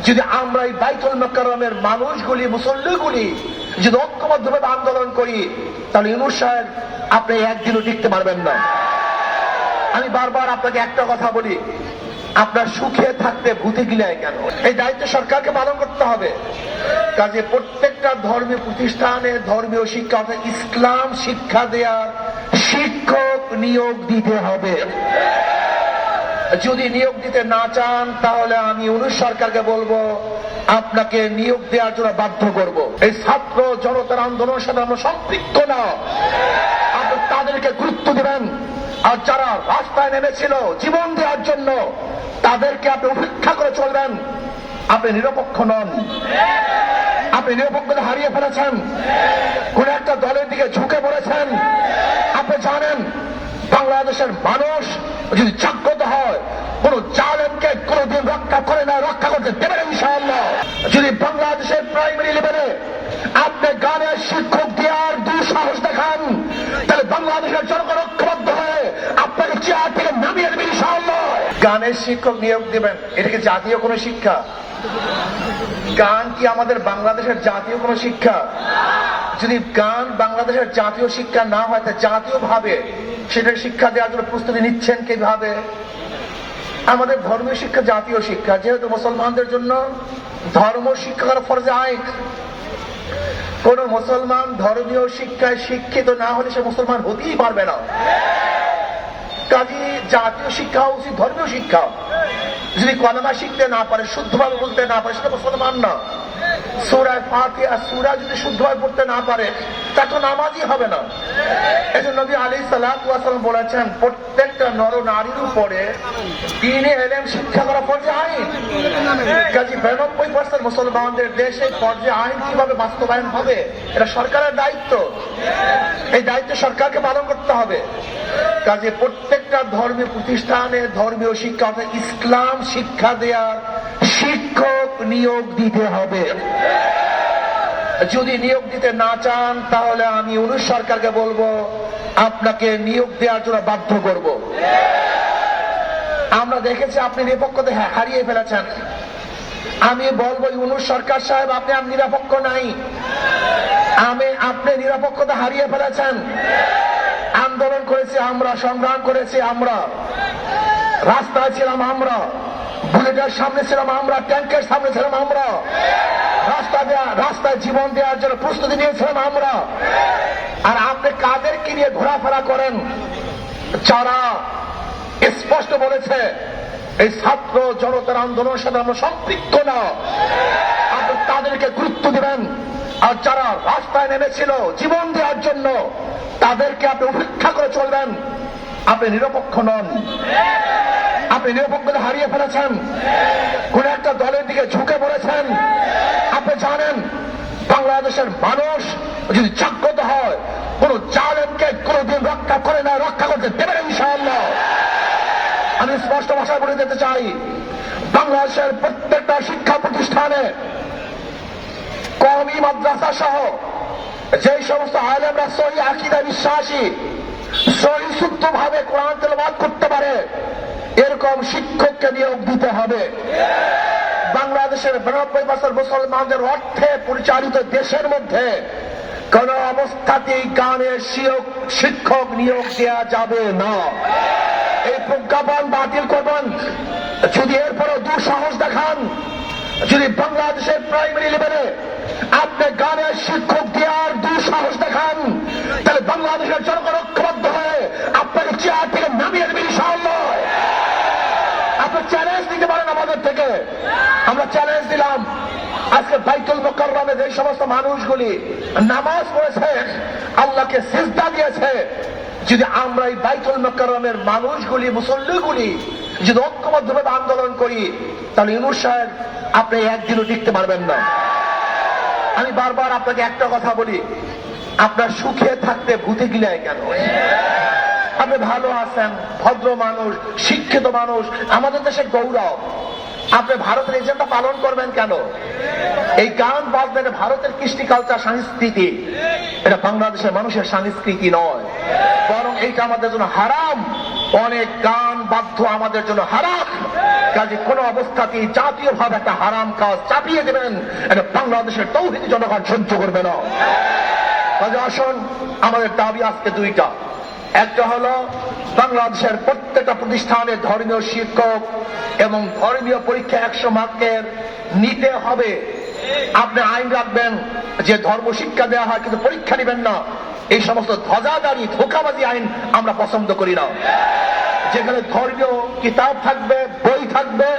যদি আমরা এই বাইতুল মুকাররমের মানুষগুলি, মুসল্লিগুলি যদি ঐক্যবদ্ধভাবে আন্দোলন করি, তাহলে ইউনূস সাহেব আপনি একদিনও টিকতে পারবেন না। আমি বারবার আপনাকে একটা কথা বলি, আপনার সুখে থাকতে ভূতে গিলায় কেন? এই দায়িত্ব সরকারকে পালন করতে হবে। কাজে প্রত্যেকটা ধর্মীয় প্রতিষ্ঠানে ধর্মীয় শিক্ষা অর্থাৎ ইসলাম শিক্ষা দেওয়ার শিক্ষক নিয়োগ দিতে হবে। যদি নিয়োগ দিতে না চান, তাহলে আমি ইউনূস সরকারকে বলবো আপনাকে নিয়োগ দেওয়ার জন্য বাধ্য করব। এই ছাত্র জনতার আন্দোলনের সাথে আমরা সম্পৃক্ত না, আপনি তাদেরকে গুরুত্ব দিবেন। আর যারা রাস্তায় নেমেছিল জীবন দেওয়ার জন্য, তাদেরকে আপনি উপেক্ষা করে চলবেন। আপনি নিরপেক্ষ নন, আপনি নিরপেক্ষতা হারিয়ে ফেলেছেন, কোন একটা দলের দিকে ঝুঁকে পড়েছেন। আপনি জানেন বাংলাদেশের মানুষ যদি জাগ্রত হয়, কোন জালেমকে কোনদিন রক্ষা করে না, রক্ষা করতে দেবেন ইনশাআল্লাহ। যদি বাংলাদেশের প্রাইমারি লেভেলে আপনি গানের শিক্ষক দেওয়ার দুঃসাহস দেখান, তাহলে বাংলাদেশের জনগণ ঐক্যবদ্ধ হয়ে আপনাকে চেয়ার থেকে নামিয়ে দেবেন ইনশাআল্লাহ। গানের শিক্ষক নিয়োগ দেবেন, এটা কি জাতীয় কোনো শিক্ষা? গান কি আমাদের বাংলাদেশের জাতীয় কোনো শিক্ষা? যদি গান বাংলাদেশের জাতীয় শিক্ষা না হয়, তা জাতীয় ভাবে সেটা শিক্ষা দেওয়ার জন্য প্রস্তুতি নিচ্ছেন কিভাবে? আমাদের ধর্মীয় শিক্ষা জাতীয় শিক্ষা, যেহেতু মুসলমানদের জন্য ধর্ম শিক্ষা করা ফরজে আইন। কোন মুসলমান ধর্মীয় শিক্ষায় শিক্ষিত না হলে সে মুসলমান হতেই পারবে না। কাজী জাতীয় শিক্ষা উচিত ধর্মীয় শিক্ষা। যদি কলেমা শিখতে না পারে, শুদ্ধভাবে বলতে না পারে, সেটা মুসলমান না। সূরা ফাতিহা সূরা যদি শুদ্ধভাবে পড়তে না পারে, তা তো নামাজই হবে না। এজন্য নবী আলাইহিস সালাতু ওয়াস সালাম বলেছেন, প্রত্যেকটা নর নারীর উপরে দ্বীনে ইলম শিক্ষা করা ফরজে আইন। কাজী 92% মুসলমানদের দেশে ফরজে আইন কিভাবে বাস্তবায়ন হবে, এটা সরকারের দায়িত্ব। এই দায়িত্ব সরকারকে পালন করতে হবে। কাজে প্রত্যেকটা ধর্মীয় প্রতিষ্ঠানে ধর্মীয় শিক্ষা অর্থাৎ ইসলাম শিক্ষা দেওয়ার শিক্ষক নিয়োগ দিতে হবে। যদি নিয়োগ দিতে না চান, তাহলে আমি ইউনূস সরকারকে বলবো আপনাকে নিয়োগ দেওয়ার জন্য বাধ্য করব। আমরা দেখেছি আপনি নিরপেক্ষতা হারিয়ে ফেলেছেন। আমি বলবো ইউনূস সরকার সাহেব, আপনি আর নিরপেক্ষ নাই। আপনি নিরপেক্ষতা হারিয়ে ফেলেছেন। আন্দোলন করেছি আমরা, সংগ্রাম করেছি আমরা, রাস্তায় ছিলাম আমরা, বুলেটের সামনে ছিলাম আমরা, ট্যাঙ্কের সামনে ছিলাম আমরা, রাস্তায় জীবন দেওয়ার জন্য প্রস্তুতি নিয়েছিলাম আমরা। আর আপনি কাদেরকে নিয়ে ঘোরাফেরা করেন? যারা স্পষ্ট বলেছে এই ছাত্র জনতার আন্দোলনের সাথে আমরা সম্পৃক্ত না, আপনি তাদেরকে গুরুত্ব দিবেন। আর যারা রাস্তায় নেমেছিল জীবন দেওয়ার জন্য, তাদেরকে আপনি উপেক্ষা করে চলবেন। আপনি নিরপেক্ষ নন, আপনি নিরপেক্ষতা হারিয়ে ফেলেছেন, কোন একটা দলের দিকে ঝুঁকে পড়েছেন। আপনি জানেন বাংলাদেশের মানুষ যদি জাগ্রত হয়, কোন জালেমকে কোনদিন রক্ষা করে না, রক্ষা করতে দেবেন ইনশাআল্লাহ। আমি স্পষ্ট ভাষায় বলে দিতে চাই, বাংলাদেশের প্রত্যেকটা শিক্ষা প্রতিষ্ঠানে কওমি মাদ্রাসা সহ যে সমস্ত আলেমরা সহি আকীদা বিশ্বাসী, সহি শুদ্ধভাবে কোরআন তেলাওয়াত করতে পারে, এরকম শিক্ষককে নিয়োগ দিতে হবে। বাংলাদেশের 92% মুসলমানদের অর্থে পরিচালিত দেশের মধ্যে কোন অবস্থাতেই গানের শিক্ষক নিয়োগ দেওয়া যাবে না। এই প্রজ্ঞাপন বাতিল করবেন। যদি এরপরে দুঃসাহস দেখান, যদি বাংলাদেশের প্রাইমারি লেভেলে আপনি গানের শিক্ষক দেওয়ার দুঃসাহস দেখান, তাহলে বাংলাদেশের জনগণ ঐক্যবদ্ধ হয়ে আপনাকে চেয়ার থেকে নামিয়ে দেবেন ইনশাআল্লাহ। আপনি চ্যালেঞ্জ দিতে পারেন আমাদের থেকে, আমরা চ্যালেঞ্জ দিলাম। আজকে বাইতুল মুকাররমে যে সমস্ত মানুষগুলি নামাজ পড়েছে, আল্লাহকে সিজদা দিয়েছে, যদি আমরা এই বাইতুল মুকাররমের মানুষগুলি, মুসল্লিগুলি যদি ঐক্যবদ্ধভাবে আন্দোলন করি, তাহলে ইউনূস সাহেব আপনি একদিনও টিকতে পারবেন না। আমি বারবার আপনাকে একটা কথা বলি, আপনার সুখে থাকতে ভূতে গিলায় কেন? আপনি ভালো আছেন, ভদ্র মানুষ, শিক্ষিত মানুষ, আমাদের দেশের গৌরব। আপনি ভারতের এজেন্ডা পালন করবেন কেন? এই গান বাজনা ভারতের কৃষ্টি কালচার সংস্কৃতি, এটা বাংলাদেশের মানুষের সংস্কৃতি নয়, বরং এইটা আমাদের জন্য হারাম। অনেক গান বাদ্য আমাদের জন্য হারাম। কাজে কোন অবস্থাতেই জাতীয়ভাবে একটা হারাম কাজ চাপিয়ে দেবেন, এটা বাংলাদেশের তৌহিদি জনগণ সহ্য করবে না। কাজে আসুন, আমাদের দাবি আজকে দুইটা। একটা হলো বাংলাদেশের প্রত্যেকটা প্রতিষ্ঠানে ধর্মীয় শিক্ষক এবং ধর্মীয় পরীক্ষা 100 মার্কের নিতে হবে। আপনি আইন রাখবেন যে ধর্ম শিক্ষা দেওয়া হয় কিন্তু পরীক্ষা নেবেন না, এই সমস্ত ধ্বজাদারি ধোঁকাবাজি আইন আমরা পছন্দ করি না। যেখানে ধর্মীয় কিতাব থাকবে, বই থাকবে,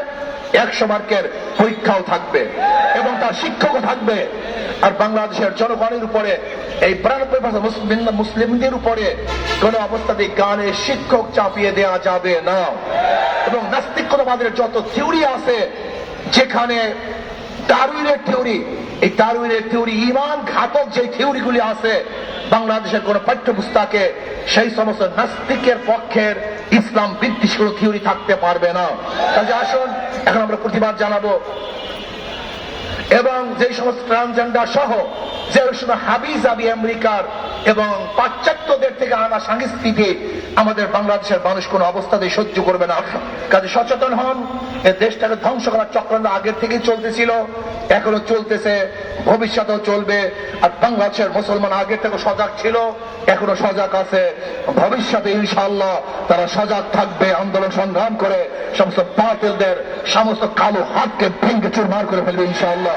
100 মার্কের পরীক্ষাও থাকবে এবং তার শিক্ষকও থাকবে। আর বাংলাদেশের জনগণের উপরে এই 92% মুসলিমদের উপরে কোন অবস্থাতে গানের শিক্ষক চাপিয়ে দেওয়া যাবে না। এবং নাস্তিকতাবাদের যত থিওরি আছে, যেখানে ডারউইনের থিওরি, এই ডারউইনের থিওরি ঈমান ঘাতক যে থিওরিগুলি আছে বাংলাদেশের কোন পাঠ্যপুস্তকে সেই সমস্ত নাস্তিকের পক্ষের ইসলাম বিদ্বেষ কোন থিওরি থাকতে পারবে না। কাজে আসুন, এখন আমরা প্রতিবাদ জানাবো এবং যে সমস্ত ট্রান্সজেন্ডার সহ যে হাবিজাবি আমেরিকার এবং পাশ্চাত্যদের থেকে আনা সংস্কৃতি আমাদের বাংলাদেশের মানুষ কোন অবস্থাতেই সহ্য করবে না। কাজে সচেতন হন। এই দেশটাকে ধ্বংস করার চক্রান্ত আগের থেকেই চলতেছিল, এখনো চলতেছে, ভবিষ্যতেও চলবে। আর বাংলাদেশের মুসলমান আগের থেকে সজাগ ছিল, এখনো সজাগ আছে, ভবিষ্যতে ইনশাআল্লাহ তারা সজাগ থাকবে। আন্দোলন সংগ্রাম করে সমস্ত বাতিলদের সমস্ত কালো হাতকে ভেঙে চুরমার করে ফেলবে ইনশাআল্লাহ।